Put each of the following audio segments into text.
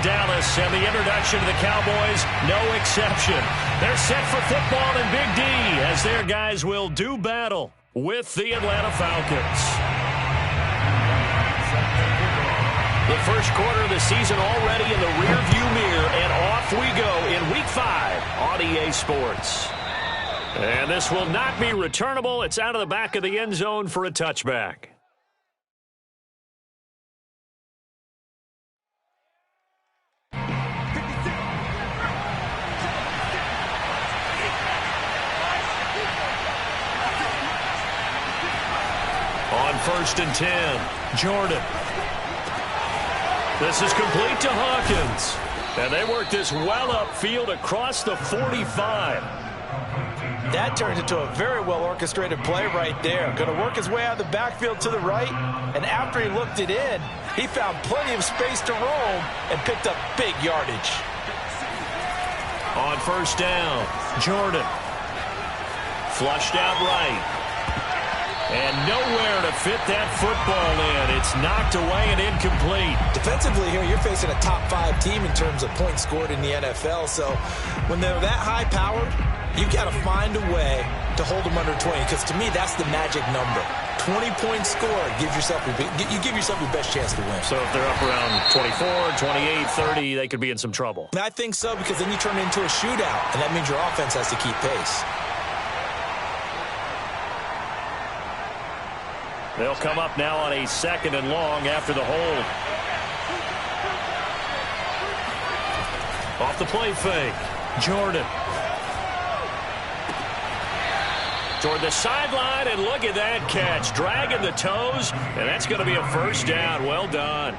Dallas, and the introduction to the Cowboys, no exception. They're set for football in Big D as their guys will do battle with the Atlanta Falcons. The first quarter of the season already in the rearview mirror, and off we go in Week 5 on EA Sports. And this will not be returnable. It's out of the back of the end zone for a touchback. On 1st and 10, Jordan. This is complete to Hawkins. And they work this well upfield across the 45. That turns into a very well-orchestrated play right there. Going to work his way out of the backfield to the right. And after he looked it in, he found plenty of space to roam and picked up big yardage. On 1st down, Jordan. Flushed out right. And nowhere to fit that football in. It's knocked away and incomplete. Defensively here, you're facing a top 5 team in terms of points scored in the NFL. So when they're that high-powered, you've got to find a way to hold them under 20. Because to me, that's the magic number. 20 points scored, you give yourself your best chance to win. So if they're up around 24, 28, 30, they could be in some trouble. I think so, because then you turn it into a shootout, and that means your offense has to keep pace. They'll come up now on a 2nd and long after the hold. Off the play fake, Jordan. Toward the sideline, and look at that catch. Dragging the toes, and that's going to be a 1st down. Well done.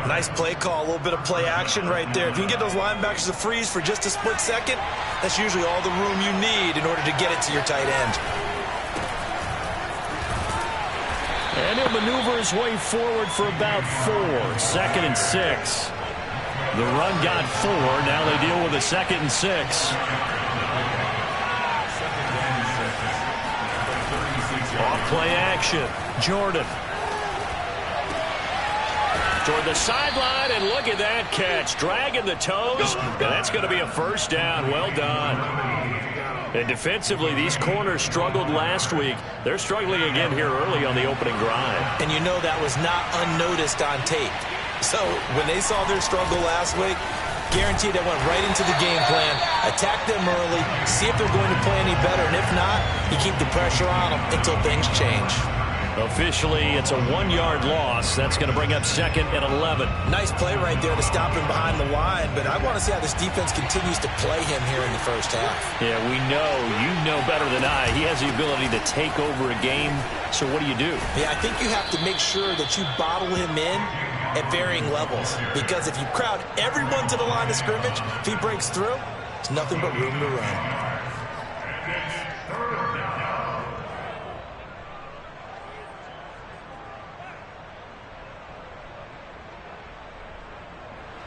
Nice play call, a little bit of play action right there. If you can get those linebackers to freeze for just a split second, that's usually all the room you need in order to get it to your tight end. And he'll maneuver his way forward for about 4. 2nd and 6. The run got 4. Now they deal with a 2nd and 6. Off play action. Jordan. Toward the sideline, and look at that catch. Dragging the toes, and that's going to be a 1st down. Well done. And defensively, these corners struggled last week. They're struggling again here early on the opening drive. And you know that was not unnoticed on tape. So when they saw their struggle last week, guaranteed they went right into the game plan, attack them early, see if they're going to play any better, and if not, you keep the pressure on them until things change. Officially, it's a 1-yard loss. That's going to bring up 2nd and 11. Nice play right there to stop him behind the line, but I want to see how this defense continues to play him here in the first half. Yeah, we know. You know better than I. He has the ability to take over a game. So what do you do? Yeah, I think you have to make sure that you bottle him in at varying levels, because if you crowd everyone to the line of scrimmage, if he breaks through, it's nothing but room to run.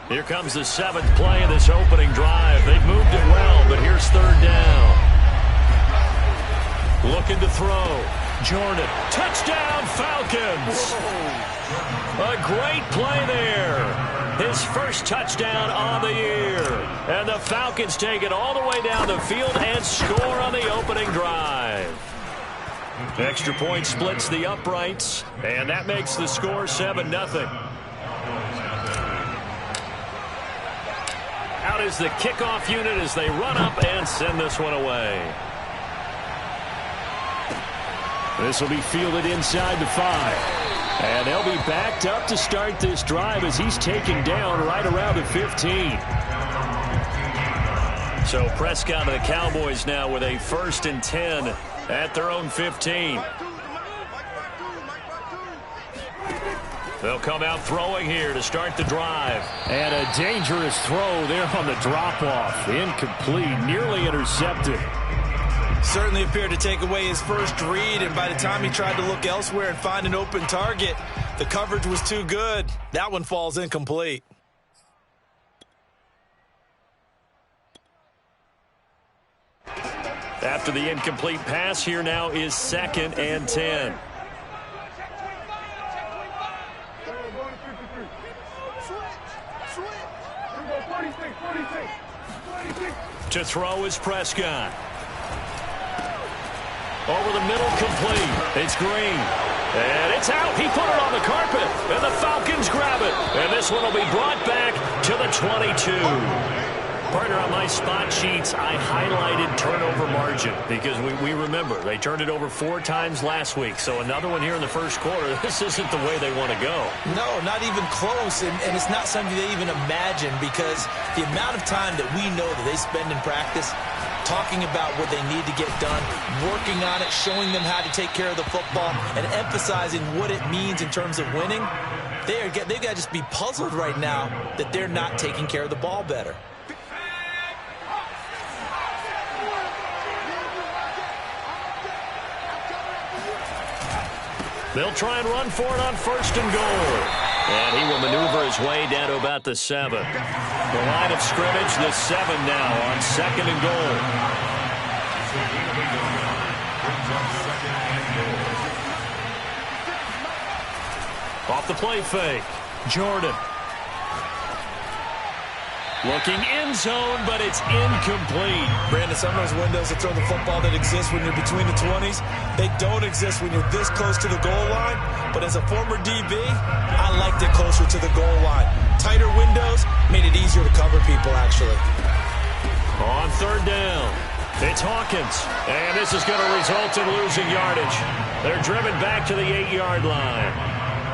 Here comes the 7th play of this opening drive. They've moved it well, but here's 3rd down. Looking to throw. Jordan. Touchdown, Falcons. A great play there. His first touchdown on the year. And the Falcons take it all the way down the field and score on the opening drive. Extra point splits the uprights, and that makes the score 7-0. Out is the kickoff unit as they run up and send this one away. This will be fielded inside the 5. And they'll be backed up to start this drive as he's taken down right around the 15. So Prescott and the Cowboys now with a 1st and 10 at their own 15. They'll come out throwing here to start the drive. And a dangerous throw there on the drop-off. Incomplete, nearly intercepted. Certainly appeared to take away his first read, and by the time he tried to look elsewhere and find an open target, the coverage was too good. That one falls incomplete. After the incomplete pass, here now is 2nd and 10. To throw is Prescott. Over the middle, complete. It's Green. And it's out. He put it on the carpet. And the Falcons grab it. And this one will be brought back to the 22. Partner, on my spot sheets, I highlighted turnover margin because we remember they turned it over 4 times last week. So another one here in the first quarter. This isn't the way they want to go. No, not even close. And it's not something they even imagine because the amount of time that we know that they spend in practice talking about what they need to get done, working on it, showing them how to take care of the football, and emphasizing what it means in terms of winning, they've got to just be puzzled right now that they're not taking care of the ball better. They'll try and run for it on 1st and goal. And he will maneuver his way down to about the 7. The line of scrimmage, the 7 now on 2nd and goal. Off the play fake. Jordan. Looking end zone, but it's incomplete. Brandon, some of those windows to throw the football that exist when you're between the 20s, they don't exist when you're this close to the goal line. But as a former DB, I liked it closer to the goal line. Tighter windows made it easier to cover people, actually. On 3rd down, it's Hawkins. And this is going to result in losing yardage. They're driven back to the 8-yard line.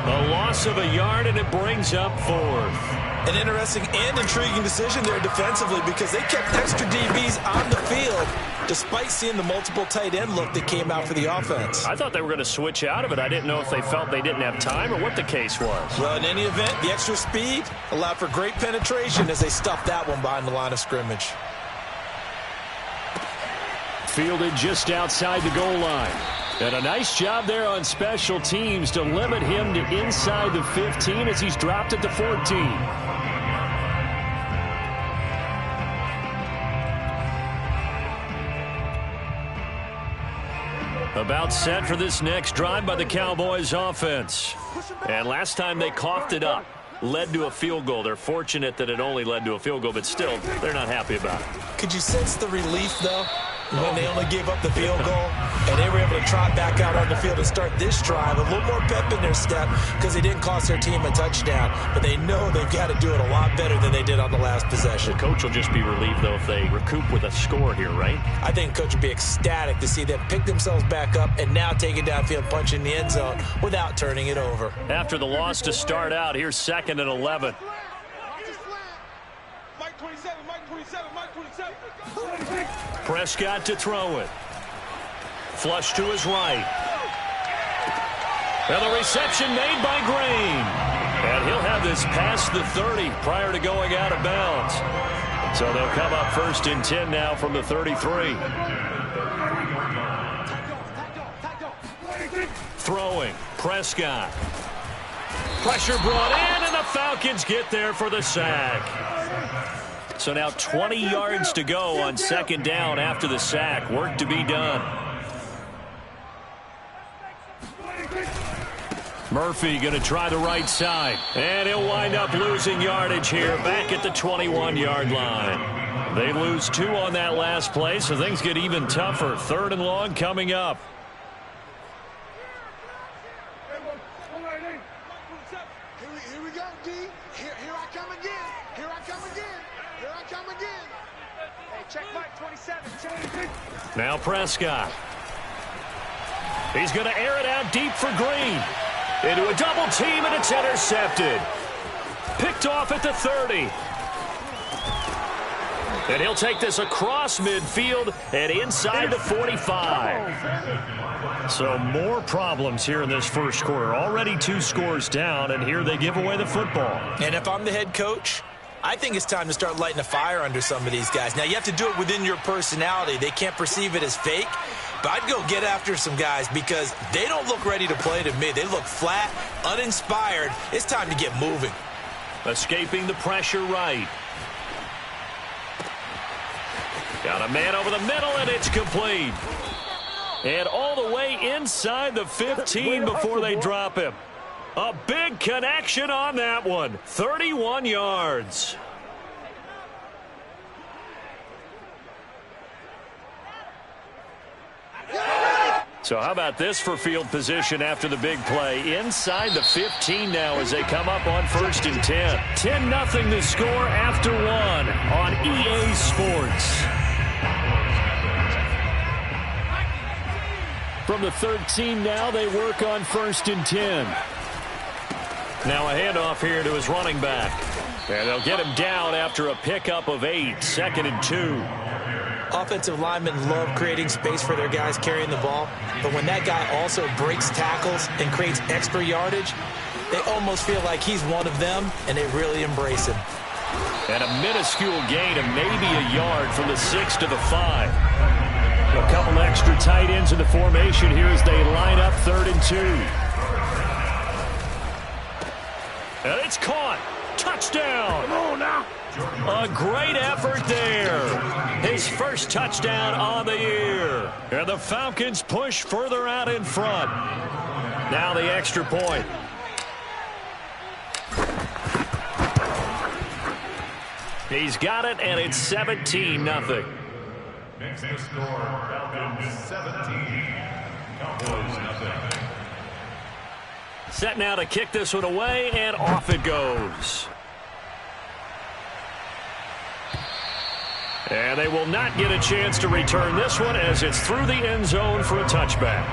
A loss of a yard, and it brings up 4th. An interesting and intriguing decision there defensively because they kept extra DBs on the field despite seeing the multiple tight end look that came out for the offense. I thought they were going to switch out of it. I didn't know if they felt they didn't have time or what the case was. Well, in any event, the extra speed allowed for great penetration as they stuffed that one behind the line of scrimmage. Fielded just outside the goal line. And a nice job there on special teams to limit him to inside the 15 as he's dropped it to 14. About set for this next drive by the Cowboys offense. And last time they coughed it up, led to a field goal. They're fortunate that it only led to a field goal, but still, they're not happy about it. Could you sense the relief, though, when they only gave up the field goal and they were able to trot back out on the field and start this drive? A little more pep in their step because they didn't cost their team a touchdown, but they know they've got to do it a lot better than they did on the last possession. The coach will just be relieved, though, if they recoup with a score here, right? I think the coach would be ecstatic to see them pick themselves back up and now take it downfield, punch in the end zone without turning it over. After the loss to start out, here's 2nd and 11. Prescott to throw it. Flush to his right. And the reception made by Green. And he'll have this past the 30 prior to going out of bounds. So they'll come up 1st and 10 now from the 33. Throwing. Prescott. Pressure brought in, and the Falcons get there for the sack. So now 20 yards to go on 2nd down after the sack. Work to be done. Murphy going to try the right side. And he'll wind up losing yardage here back at the 21-yard line. They lose 2 on that last play, so things get even tougher. 3rd and long coming up. Here we go, D. Here I come again. Here I come again. Here I come again. Hey, check Mike 27. Now Prescott. He's going to air it out deep for Green. Into a double team, and it's intercepted. Picked off at the 30. And he'll take this across midfield and inside the 45. So more problems here in this first quarter. Already 2 scores down, and here they give away the football. And if I'm the head coach, I think it's time to start lighting a fire under some of these guys. Now, you have to do it within your personality. They can't perceive it as fake. But I'd go get after some guys because they don't look ready to play to me. They look flat, uninspired. It's time to get moving. Escaping the pressure right. Got a man over the middle, and it's complete. And all the way inside the 15 before they drop him. A big connection on that one. 31 yards. So how about this for field position after the big play? Inside the 15 now as they come up on 1st and 10. 10-0 the score after one on EA Sports. From the 13 now, they work on 1st and 10. Now a handoff here to his running back. And they'll get him down after a pickup of 8. 2nd and 2. Offensive linemen love creating space for their guys carrying the ball, but when that guy also breaks tackles and creates extra yardage, they almost feel like he's one of them, and they really embrace him. And a minuscule gain of maybe a yard from the 6 to the 5. A couple extra tight ends in the formation here as they line up 3rd and 2. And it's caught. Touchdown. Come on now. A great effort there. His first touchdown on the year. And the Falcons push further out in front. Now the extra point. He's got it, and it's 17-0. Next to score, Falcons 17, Cowboys 0. Set now to kick this one away, and off it goes. And they will not get a chance to return this one as it's through the end zone for a touchback.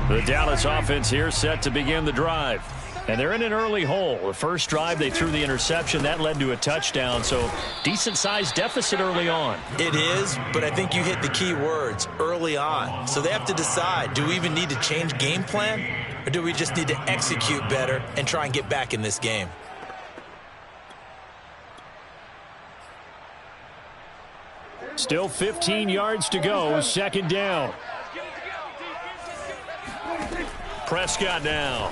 The Dallas offense here set to begin the drive. And they're in an early hole. The first drive, they threw the interception. That led to a touchdown, so decent-sized deficit early on. It is, but I think you hit the key words, early on. So they have to decide, do we even need to change game plan, or do we just need to execute better and try and get back in this game? Still 15 yards to go, 2nd down. Prescott now.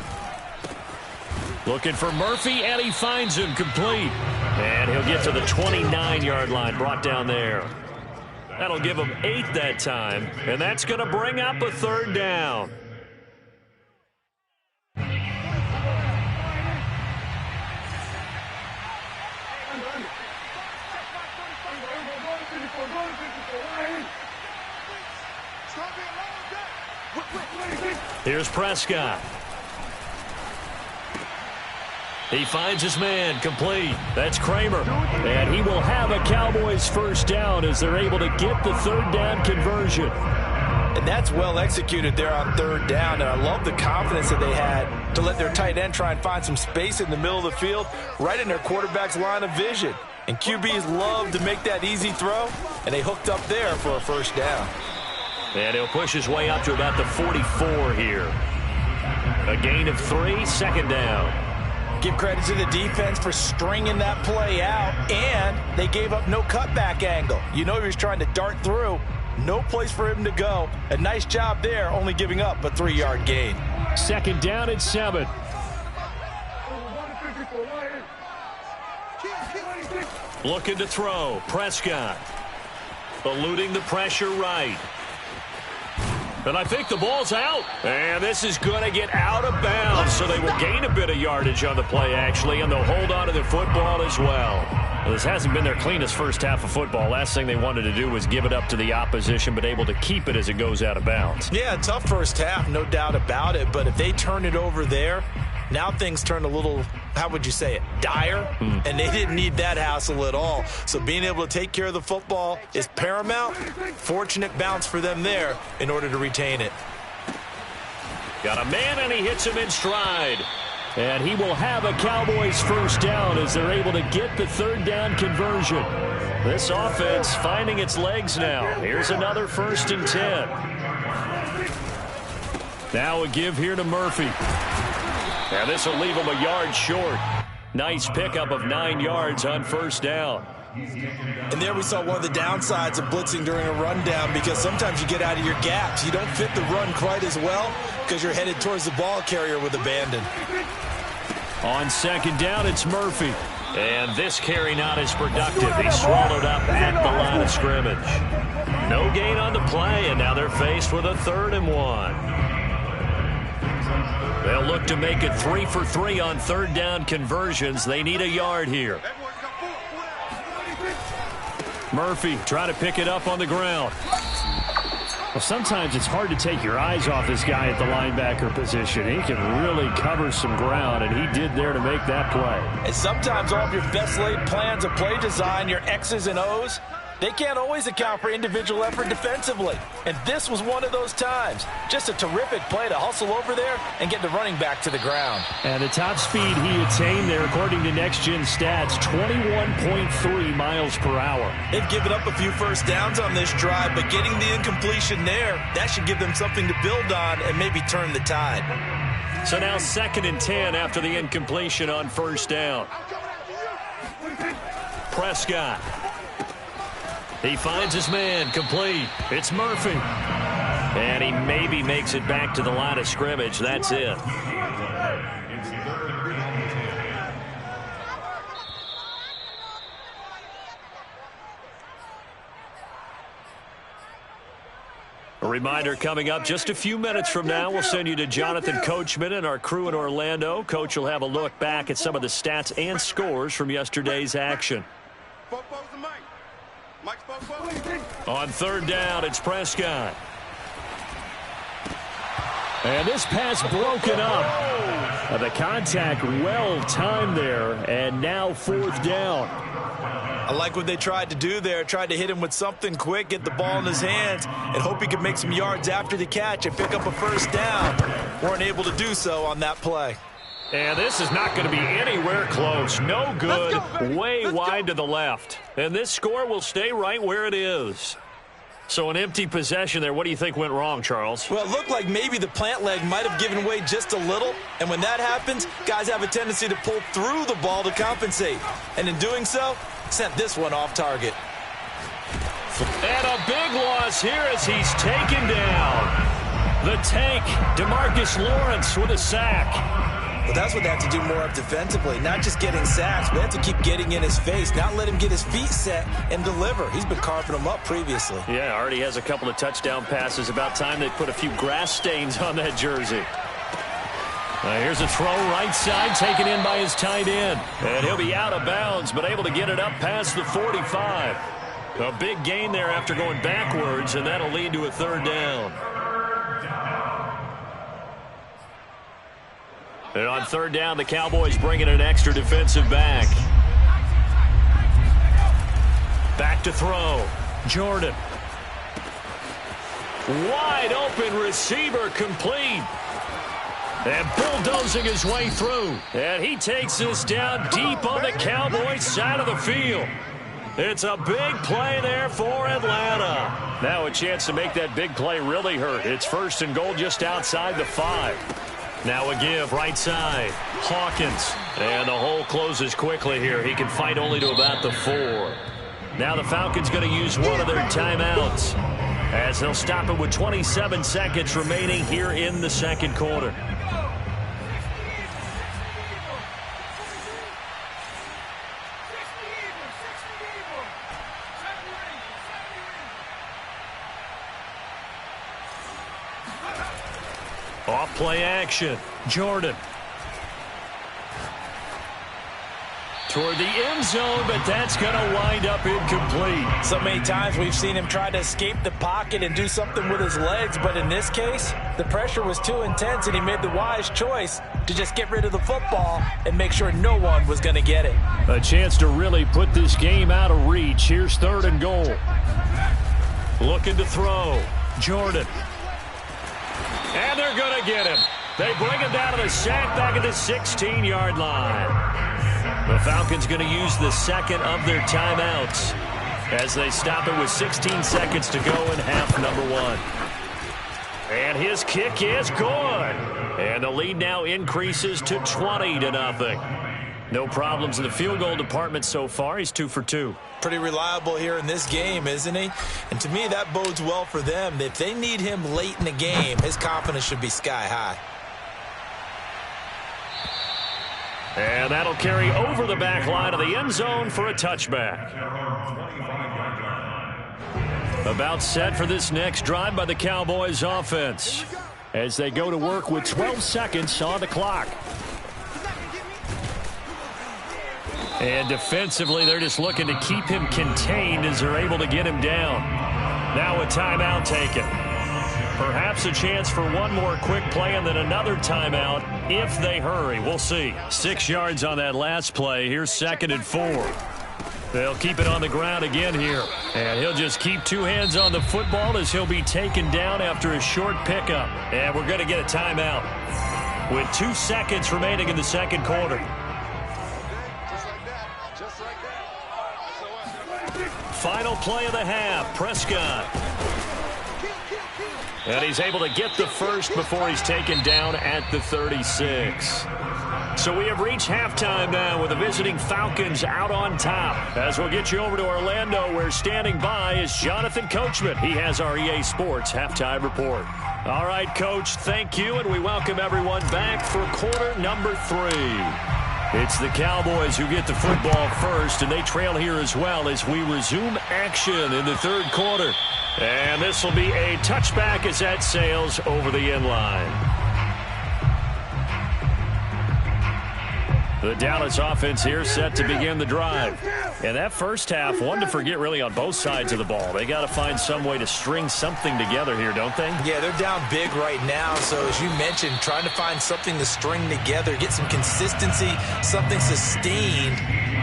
Looking for Murphy, and he finds him complete. And he'll get to the 29-yard line, brought down there. That'll give him 8 that time, and that's going to bring up a 3rd down. Here's Prescott. He finds his man, complete. That's Kramer. And he will have a Cowboys 1st down as they're able to get the 3rd down conversion. And that's well executed there on 3rd down. And I love the confidence that they had to let their tight end try and find some space in the middle of the field, right in their quarterback's line of vision. And QBs love to make that easy throw, and they hooked up there for a 1st down. And he'll push his way up to about the 44 here. A gain of 3, 2nd down. Give credit to the defense for stringing that play out, and they gave up no cutback angle. You know he was trying to dart through. No place for him to go. A nice job there, only giving up a 3-yard gain. 2nd down at 7. Looking to throw. Prescott. Eluding the pressure right. And I think the ball's out. And this is going to get out of bounds, so they will gain a bit of yardage on the play, actually, and they'll hold on to the football as well. This hasn't been their cleanest first half of football. Last thing they wanted to do was give it up to the opposition, but able to keep it as it goes out of bounds. Yeah, tough first half, no doubt about it. But if they turn it over there, now things turn a little, how would you say it, dire? And they didn't need that hassle at all. So being able to take care of the football is paramount. Fortunate bounce for them there in order to retain it. Got a man, and he hits him in stride. And he will have a Cowboys 1st down as they're able to get the 3rd down conversion. This offense finding its legs now. Here's another 1st and 10. Now a give here to Murphy. And this will leave him a yard short. Nice pickup of 9 yards on 1st down. And there we saw one of the downsides of blitzing during a rundown, because sometimes you get out of your gaps. You don't fit the run quite as well because you're headed towards the ball carrier with abandon. On 2nd down, it's Murphy. And this carry not as productive. He swallowed up at the line of scrimmage. No gain on the play, and now they're faced with a 3rd and 1. They'll look to make it 3 for 3 on 3rd down conversions. They need a yard here. Murphy trying to pick it up on the ground. Well, sometimes it's hard to take your eyes off this guy at the linebacker position. He can really cover some ground, and he did there to make that play. And sometimes all of your best laid plans of play design, your X's and O's, they can't always account for individual effort defensively. And this was one of those times. Just a terrific play to hustle over there and get the running back to the ground. And the top speed he attained there, according to Next Gen Stats, 21.3 miles per hour. They've given up a few first downs on this drive, but getting the incompletion there, that should give them something to build on and maybe turn the tide. So now 2nd and 10 after the incompletion on 1st down. Prescott. He finds his man, complete. It's Murphy. And he maybe makes it back to the line of scrimmage. That's it. A reminder coming up just a few minutes from now, we'll send you to Jonathan Coachman and our crew in Orlando. Coach will have a look back at some of the stats and scores from yesterday's action. On 3rd down, it's Prescott. And this pass broken up. The contact well timed there, and now 4th down. I like what they tried to do there. Tried to hit him with something quick, get the ball in his hands, and hope he could make some yards after the catch and pick up a 1st down. Weren't able to do so on that play. And this is not going to be anywhere close. No good. Way wide to the left. And this score will stay right where it is. So an empty possession there. What do you think went wrong, Charles? Well, it looked like maybe the plant leg might have given way just a little. And when that happens, guys have a tendency to pull through the ball to compensate. And in doing so, sent this one off target. And a big loss here as he's taken down. The tank, DeMarcus Lawrence with a sack. But that's what they have to do more of defensively, not just getting sacks, but they have to keep getting in his face, not let him get his feet set and deliver. He's been carving them up previously. Yeah, already has a couple of touchdown passes. About time they put a few grass stains on that jersey. Here's a throw right side, taken in by his tight end. And he'll be out of bounds, but able to get it up past the 45. A big gain there after going backwards, and that'll lead to a 3rd down. And on 3rd down, the Cowboys bring in an extra defensive back. Back to throw. Jordan. Wide open receiver complete. And bulldozing his way through. And he takes this down deep on the Cowboys side of the field. It's a big play there for Atlanta. Now a chance to make that big play really hurt. It's 1st and goal just outside the 5. Now a give right side. Hawkins. And the hole closes quickly here. He can fight only to about the 4. Now the Falcons going to use one of their timeouts as they'll stop it with 27 seconds remaining here in the 2nd quarter. Off play action. Jordan. Toward the end zone, but that's going to wind up incomplete. So many times we've seen him try to escape the pocket and do something with his legs, but in this case, the pressure was too intense and he made the wise choice to just get rid of the football and make sure no one was going to get it. A chance to really put this game out of reach. Here's 3rd and goal. Looking to throw. Jordan. And they're going to get him. They bring him down to the sack back at the 16-yard line. The Falcons going to use the 2nd of their timeouts as they stop it with 16 seconds to go in half number 1. And his kick is good. And the lead now increases to 20-0. No problems in the field goal department so far. He's 2 for 2. Pretty reliable here in this game, isn't he? And to me, that bodes well for them. If they need him late in the game, his confidence should be sky high. And that'll carry over the back line of the end zone for a touchback. About set for this next drive by the Cowboys offense as they go to work with 12 seconds on the clock. And defensively, they're just looking to keep him contained as they're able to get him down. Now a timeout taken. Perhaps a chance for one more quick play and then another timeout if they hurry. We'll see. 6 yards on that last play. Here's 2nd and 4. They'll keep it on the ground again here. And he'll just keep 2 hands on the football as he'll be taken down after a short pickup. And we're going to get a timeout with 2 seconds remaining in the second quarter. Final play of the half, Prescott. And he's able to get the first before he's taken down at the 36. So we have reached halftime now with the visiting Falcons out on top. As we'll get you over to Orlando, where standing by is Jonathan Coachman. He has our EA Sports halftime report. All right, Coach, thank you, and we welcome everyone back for quarter number 3. It's the Cowboys who get the football first, and they trail here as well as we resume action in the third quarter. And this will be a touchback as that sails over the end line. The Dallas offense here set to begin the drive. And that first half, one to forget really on both sides of the ball. They got to find some way to string something together here, don't they? Yeah, they're down big right now. So as you mentioned, trying to find something to string together, get some consistency, something sustained,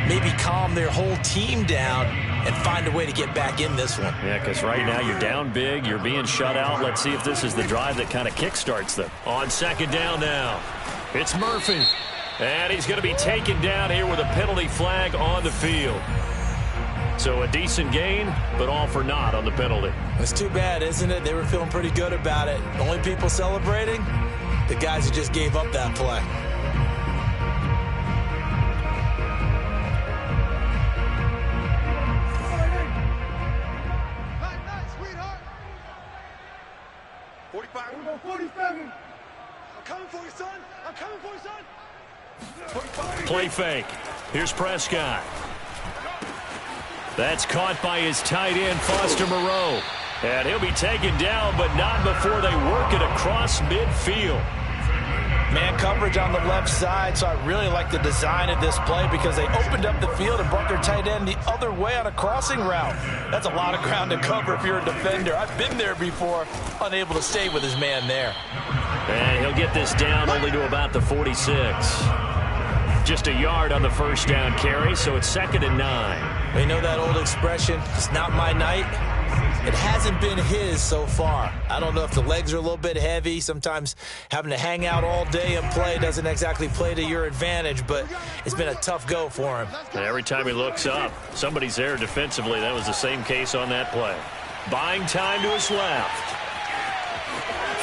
maybe calm their whole team down and find a way to get back in this one. Yeah, because right now you're down big, you're being shut out. Let's see if this is the drive that kind of kickstarts them. On second down now, it's Murphy. And he's going to be taken down here with a penalty flag on the field. So a decent gain, but all for naught on the penalty. It's too bad, isn't it? They were feeling pretty good about it. The only people celebrating, the guys who just gave up that play. Nice, sweetheart. 45. We're going 47. I'm coming for you, son. I'm coming for you, son. Play fake. Here's Prescott. That's caught by his tight end, Foster Moreau. And he'll be taken down, but not before they work it across midfield. Man coverage on the left side, so I really like the design of this play because they opened up the field and brought their tight end the other way on a crossing route. That's a lot of ground to cover if you're a defender. I've been there before, unable to stay with his man there. And he'll get this down only to about the 46. Just a yard on the first down carry, so it's 2nd and 9. You know that old expression, it's not my night? It hasn't been his so far. I don't know if the legs are a little bit heavy. Sometimes having to hang out all day and play doesn't exactly play to your advantage, but it's been a tough go for him. And every time he looks up, somebody's there defensively. That was the same case on that play. Buying time to his left.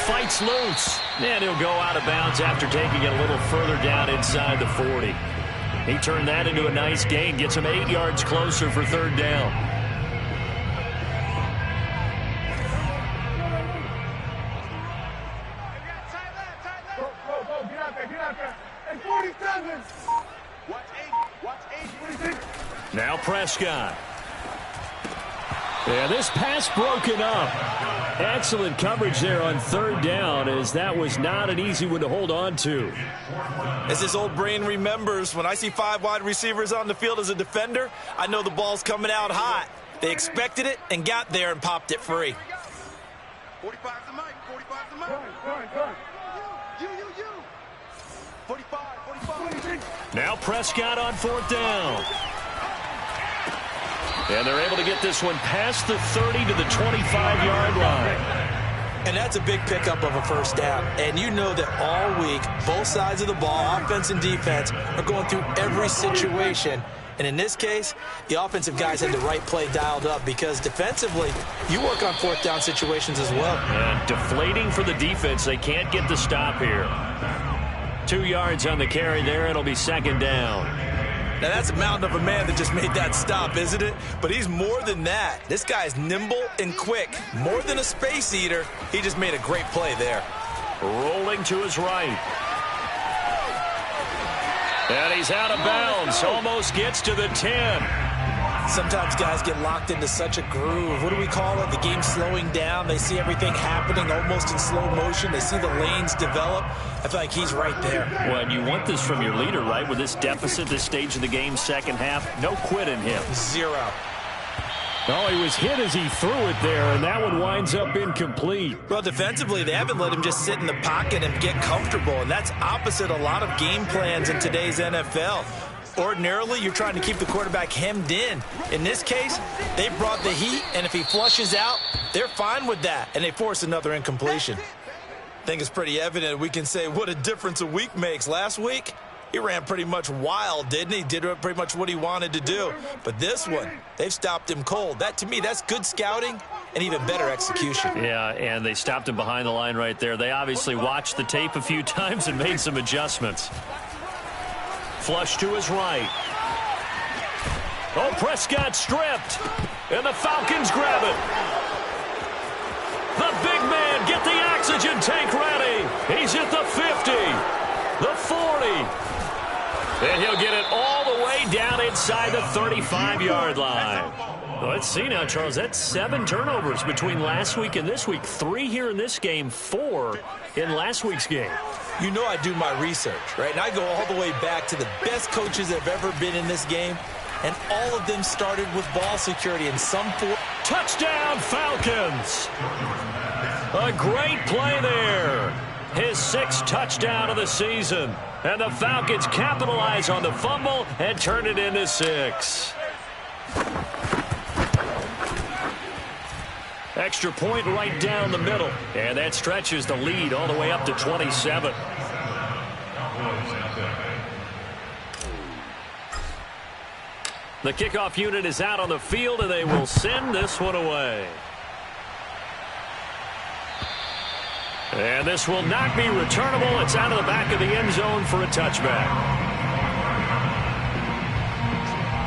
Fights loose, and he'll go out of bounds after taking it a little further down inside the 40. He turned that into a nice gain, gets him 8 yards closer for third down. Now Prescott. Yeah, this pass broken up. Excellent coverage there on third down, as that was not an easy one to hold on to. As his old brain remembers, when I see 5 wide receivers on the field as a defender, I know the ball's coming out hot. They expected it and got there and popped it free. 45 the mic, 45 the mic. You. 45. Now Prescott on fourth down. And they're able to get this one past the 30 to the 25-yard line. And that's a big pickup of a first down. And you know that all week, both sides of the ball, offense and defense, are going through every situation. And in this case, the offensive guys had the right play dialed up because defensively, you work on fourth down situations as well. And deflating for the defense. They can't get the stop here. 2 yards on the carry there. It'll be second down. Now, that's a mountain of a man that just made that stop, isn't it? But he's more than that. This guy's nimble and quick. More than a space eater, he just made a great play there. Rolling to his right. And he's out of bounds. Almost gets to the 10. Sometimes guys get locked into such a groove. What do we call it? The game's slowing down. They see everything happening almost in slow motion. They see the lanes develop. I feel like he's right there. Well, and you want this from your leader, right? With this deficit, this stage of the game, second half, no quit in him. Zero. Oh, he was hit as he threw it there, and that one winds up incomplete. Well, defensively, they haven't let him just sit in the pocket and get comfortable, and that's opposite a lot of game plans in today's NFL. Ordinarily, you're trying to keep the quarterback hemmed in. In this case, they brought the heat, and if he flushes out, they're fine with that, and they force another incompletion. I think it's pretty evident we can say what a difference a week makes. Last week, he ran pretty much wild, didn't he? Did pretty much what he wanted to do. But this one, they've stopped him cold. That, to me, that's good scouting and even better execution. Yeah, and they stopped him behind the line right there. They obviously watched the tape a few times and made some adjustments. Flush to his right. Oh, Prescott stripped. And the Falcons grab it. The big man, get the oxygen tank ready. He's at the 50, the 40. And he'll get it all the way down inside the 35-yard line. Well, let's see now, Charles. That's 7 turnovers between last week and this week. 3 here in this game, 4 in last week's game. You know I do my research, right? And I go all the way back to the best coaches that have ever been in this game. And all of them started with ball security in some form. Touchdown, Falcons. A great play there. His 6th touchdown of the season. And the Falcons capitalize on the fumble and turn it into 6. Extra point right down the middle. And that stretches the lead all the way up to 27. The kickoff unit is out on the field, and they will send this one away. And this will not be returnable. It's out of the back of the end zone for a touchback.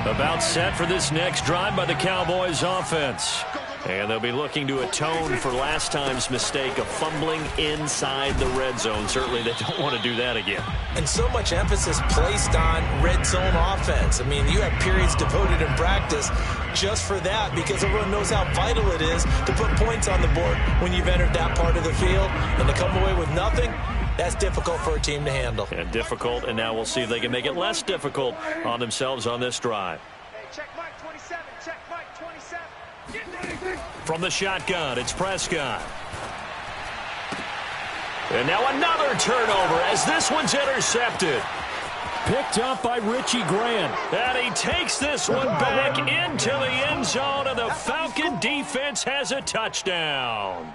About set for this next drive by the Cowboys offense. And they'll be looking to atone for last time's mistake of fumbling inside the red zone. Certainly they don't want to do that again. And so much emphasis placed on red zone offense. I mean, you have periods devoted in practice just for that because everyone knows how vital it is to put points on the board when you've entered that part of the field. And to come away with nothing, that's difficult for a team to handle. And difficult, and now we'll see if they can make it less difficult on themselves on this drive. Hey, check Mike 27. Check Mike 27. From the shotgun, it's Prescott. And now another turnover as this one's intercepted. Picked up by Richie Grant. And he takes this one back into the end zone, and the Falcon defense has a touchdown.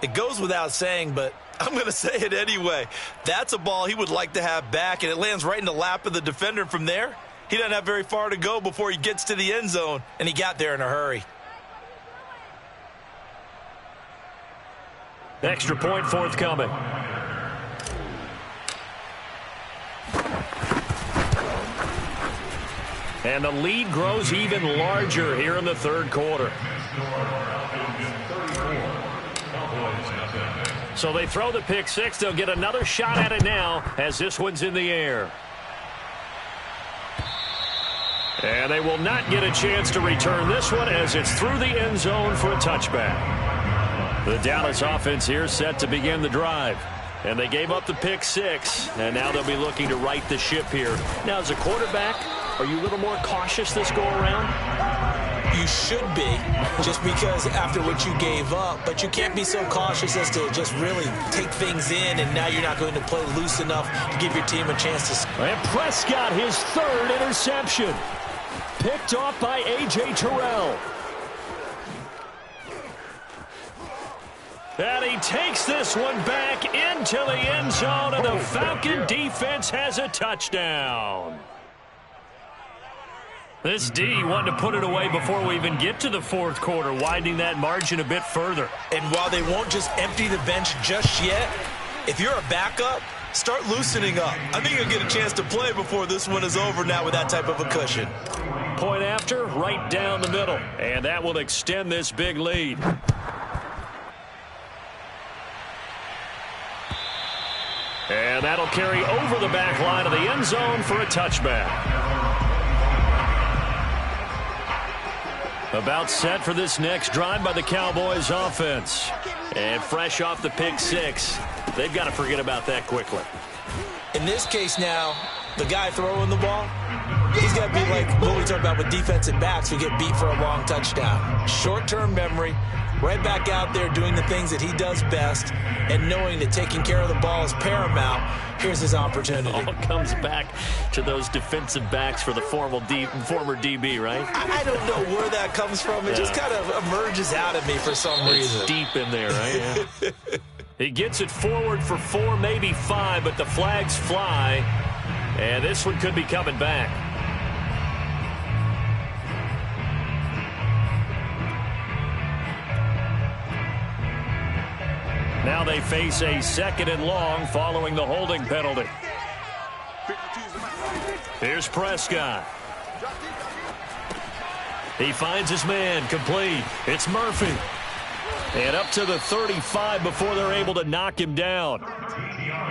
It goes without saying, but I'm going to say it anyway. That's a ball he would like to have back, and it lands right in the lap of the defender. From there, he doesn't have very far to go before he gets to the end zone, and he got there in a hurry. Extra point forthcoming. And the lead grows even larger here in the third quarter. So they throw the pick six. They'll get another shot at it now as this one's in the air. And they will not get a chance to return this one as it's through the end zone for a touchback. The Dallas offense here set to begin the drive. And they gave up the pick six, and now they'll be looking to right the ship here. Now, as a quarterback, are you a little more cautious this go-around? You should be, just because after what you gave up, but you can't be so cautious as to just really take things in, and now you're not going to play loose enough to give your team a chance to score. And Prescott, his 3rd interception. Picked off by A.J. Terrell. And he takes this one back into the end zone, and the Falcon defense has a touchdown. This D wanted to put it away before we even get to the fourth quarter, widening that margin a bit further. And while they won't just empty the bench just yet, if you're a backup, start loosening up. I think you'll get a chance to play before this one is over now with that type of a cushion. Point after, right down the middle. And that will extend this big lead. And And that'll carry over the back line of the end zone for a touchback. About set for this next drive by the Cowboys offense. And fresh off the pick six, they've got to forget about that quickly. In this case now, the guy throwing the ball, he's got to be like what we talked about with defensive backs who get beat for a long touchdown. Short-term memory, right back out there doing the things that he does best, and knowing that taking care of the ball is paramount. Here's his opportunity. All comes back to those defensive backs for the former DB, right? I don't know where that comes from. It just kind of emerges out of me for some reason. It's deep in there, right? Yeah. He gets it forward for 4, maybe 5, but the flags fly, and this one could be coming back. Now they face a 2nd and long following the holding penalty. Here's Prescott. He finds his man, complete. It's Murphy. And up to the 35 before they're able to knock him down.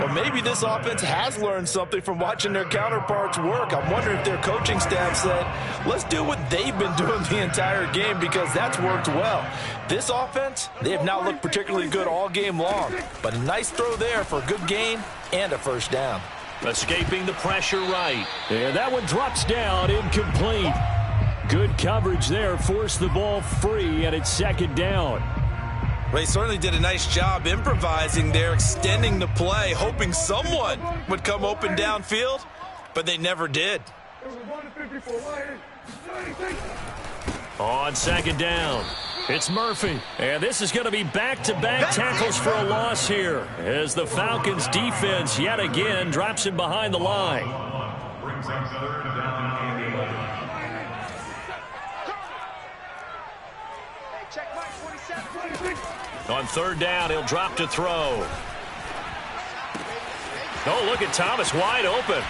Well, maybe this offense has learned something from watching their counterparts work. I'm wondering if their coaching staff said, let's do what they've been doing the entire game, because that's worked well. This offense, they have not looked particularly good all game long. But a nice throw there for a good gain and a first down. Escaping the pressure right. And that one drops down, incomplete. Good coverage there, forced the ball free, and it's 2nd down. They certainly did a nice job improvising there, extending the play, hoping someone would come open downfield, but they never did. On 2nd down, it's Murphy. And this is going to be back-to-back tackles for a loss here, as the Falcons defense yet again drops him behind the line. Brings up 3rd down and 11. On 3rd down, he'll drop to throw. Oh, look at Thomas wide open.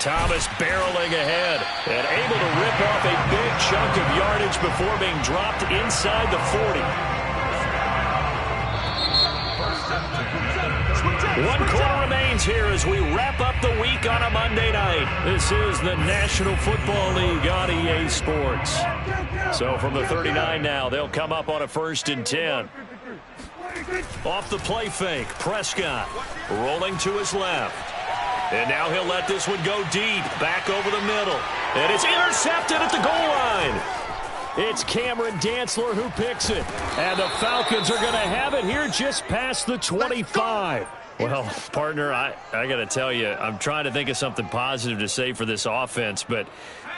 Thomas barreling ahead and able to rip off a big chunk of yardage before being dropped inside the 40. 1 quarter remains here as we wrap up the week on a Monday night. This is the National Football League on EA Sports. So from the 39 now, they'll come up on a 1st and 10. Off the play fake, Prescott rolling to his left. And now he'll let this one go deep, back over the middle. And it's intercepted at the goal line. It's Cameron Dantzler who picks it. And the Falcons are going to have it here just past the 25. Well, partner, I got to tell you, I'm trying to think of something positive to say for this offense, but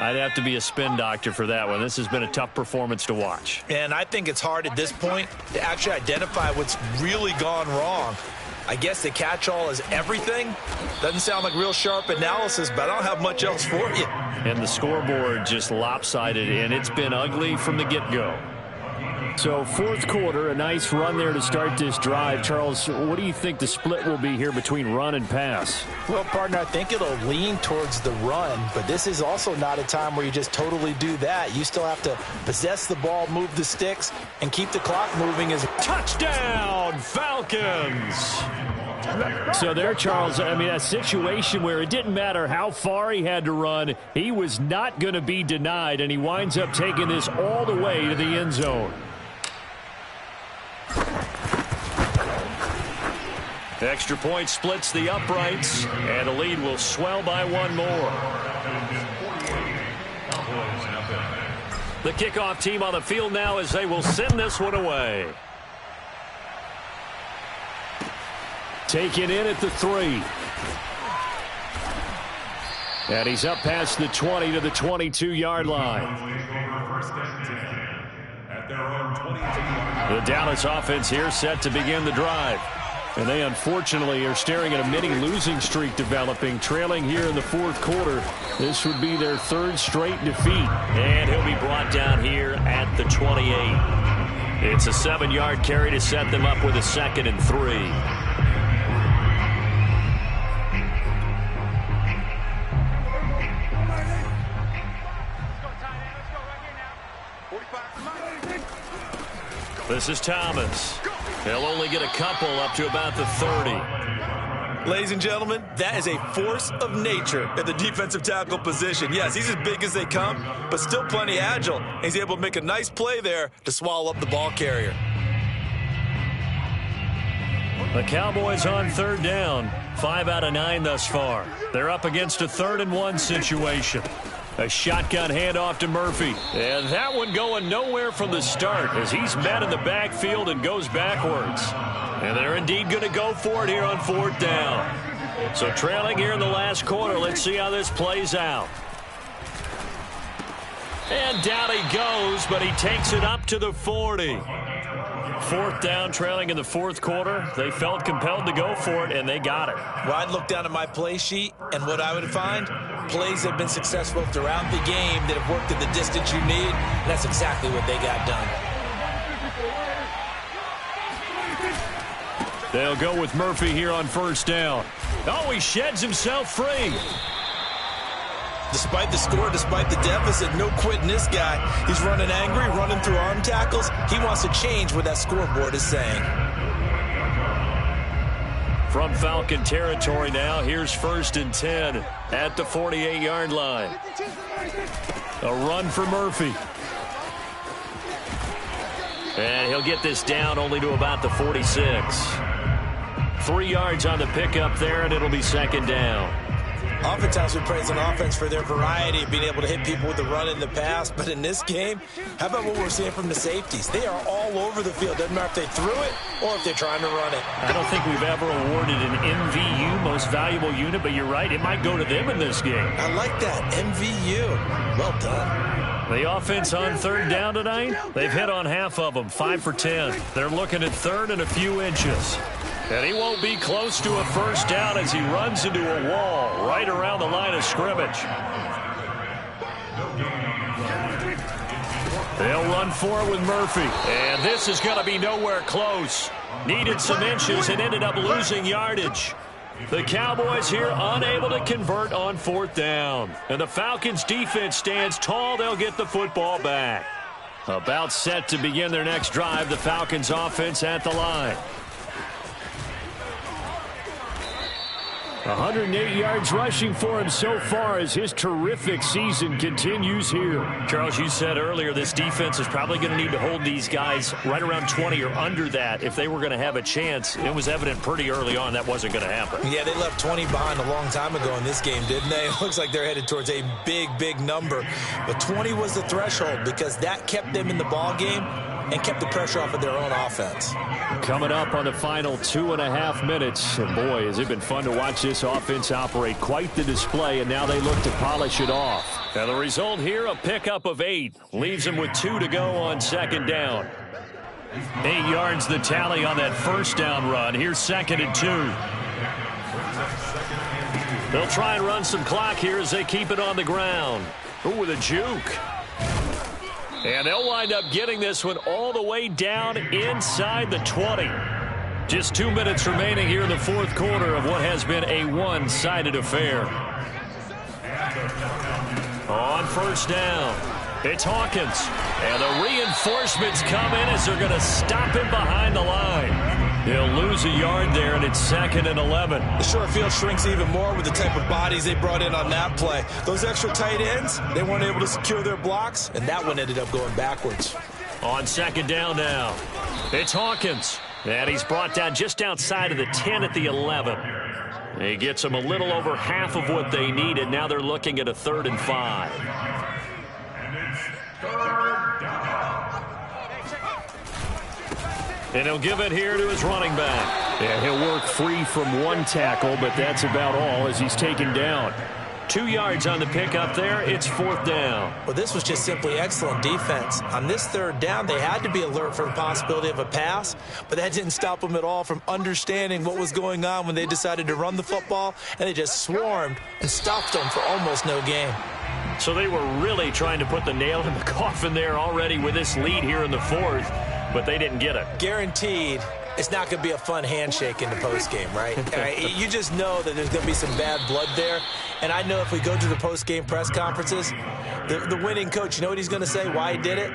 I'd have to be a spin doctor for that one. This has been a tough performance to watch. And I think it's hard at this point to actually identify what's really gone wrong. I guess the catch-all is everything. Doesn't sound like real sharp analysis, but I don't have much else for you. And the scoreboard just lopsided, and it's been ugly from the get-go. So 4th quarter, a nice run there to start this drive. Charles, what do you think the split will be here between run and pass? Well, partner, I think it'll lean towards the run, but this is also not a time where you just totally do that. You still have to possess the ball, move the sticks, and keep the clock moving. Touchdown, Falcons! So there, Charles, I mean, a situation where it didn't matter how far he had to run, he was not going to be denied, and he winds up taking this all the way to the end zone. Extra point splits the uprights, and the lead will swell by 1 more. The kickoff team on the field now as they will send this one away. Taken in at the 3. And he's up past the 20 to the 22-yard line. The Dallas offense here set to begin the drive. And they unfortunately are staring at a mini losing streak developing, trailing here in the 4th quarter. This would be their 3rd straight defeat. And he'll be brought down here at the 28. It's a 7-yard carry to set them up with a 2nd and 3. This is Thomas. They'll only get a couple up to about the 30. Ladies and gentlemen, that is a force of nature at the defensive tackle position. Yes, he's as big as they come, but still plenty agile. He's able to make a nice play there to swallow up the ball carrier. The Cowboys on third down. 5 out of 9 thus far. They're up against a 3rd and 1 situation. A shotgun handoff to Murphy. And that one going nowhere from the start as he's met in the backfield and goes backwards. And they're indeed going to go for it here on 4th down. So trailing here in the last quarter. Let's see how this plays out. And down he goes, but he takes it up to the 40. 4th down, trailing in the 4th quarter. They felt compelled to go for it, and they got it. Well, I'd look down at my play sheet, and what I would find, plays have been successful throughout the game that have worked at the distance you need. And that's exactly what they got done. They'll go with Murphy here on 1st down. Oh, he sheds himself free. Despite the score, despite the deficit, no quitting this guy. He's running angry, running through arm tackles. He wants to change what that scoreboard is saying. From Falcon territory now, here's 1st and 10 at the 48-yard line. A run for Murphy. And he'll get this down only to about the 46. 3 yards on the pickup there, and it'll be 2nd down. Oftentimes we praise an offense for their variety of being able to hit people with the run in the pass. But in this game, how about what we're seeing from the safeties? They are all over the field. Doesn't matter if they threw it or if they're trying to run it. I don't think we've ever awarded an MVU, most valuable unit, but you're right. It might go to them in this game. I like that. MVU. Well done. The offense on 3rd down tonight, they've hit on half of them, 5 for 10. They're looking at 3rd and a few inches. And he won't be close to a 1st down as he runs into a wall right around the line of scrimmage. They'll run for it with Murphy. And this is going to be nowhere close. Needed some inches and ended up losing yardage. The Cowboys here unable to convert on 4th down. And the Falcons defense stands tall. They'll get the football back. About set to begin their next drive. The Falcons offense at the line. 108 yards rushing for him so far as his terrific season continues here. Charles, you said earlier this defense is probably going to need to hold these guys right around 20 or under that if they were going to have a chance. It was evident pretty early on that wasn't going to happen. Yeah, they left 20 behind a long time ago in this game, didn't they? It looks like they're headed towards a big, big number. But 20 was the threshold because that kept them in the ball game and kept the pressure off of their own offense. Coming up on the final 2.5 minutes, and boy, has it been fun to watch this offense operate. Quite the display, and now they look to polish it off. And the result here, a pickup of 8. Leaves them with 2 to go on 2nd down. 8 yards the tally on that 1st down run. Here's 2nd and 2. They'll try and run some clock here as they keep it on the ground. Ooh, with a juke. And they'll wind up getting this one all the way down inside the 20. Just 2 minutes remaining here in the 4th quarter of what has been a one-sided affair. On 1st down, it's Hawkins. And the reinforcements come in as they're going to stop him behind the line. He'll lose a yard there, and it's 2nd and 11. The short field shrinks even more with the type of bodies they brought in on that play. Those extra tight ends, they weren't able to secure their blocks, and that one ended up going backwards. On 2nd down now, it's Hawkins. And he's brought down just outside of the 10 at the 11. He gets them a little over half of what they needed. Now they're looking at a 3rd and 5. And he'll give it here to his running back. Yeah, he'll work free from one tackle, but that's about all as he's taken down. 2 yards on the pickup there. It's 4th down. Well, this was just simply excellent defense. On this 3rd down, they had to be alert for the possibility of a pass, but that didn't stop them at all from understanding what was going on when they decided to run the football, and they just swarmed and stopped them for almost no gain. So they were really trying to put the nail in the coffin there already with this lead here in the 4th, but they didn't get it. Guaranteed. It's not going to be a fun handshake in the postgame, right? You just know that there's going to be some bad blood there. And I know if we go to the postgame press conferences, the winning coach, you know what he's going to say, why he did it?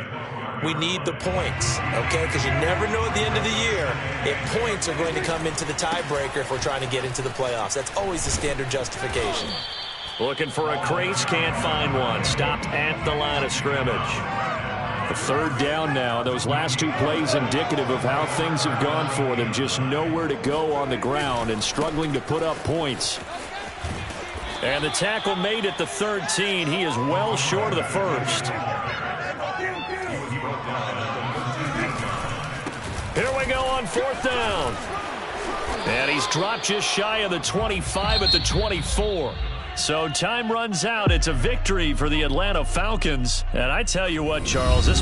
we need the points, okay? Because you never know at the end of the year if points are going to come into the tiebreaker if we're trying to get into the playoffs. That's always the standard justification. Looking for a crease, can't find one. Stopped at the line of scrimmage. The third down now. Those last two plays indicative of how things have gone for them. Just nowhere to go on the ground and struggling to put up points. And the tackle made at the 13. He is well short of the first. Here we go on fourth down. And he's dropped just shy of the 25 at the 24. So time runs out. It's a victory for the Atlanta Falcons. And I tell you what, Charles, this might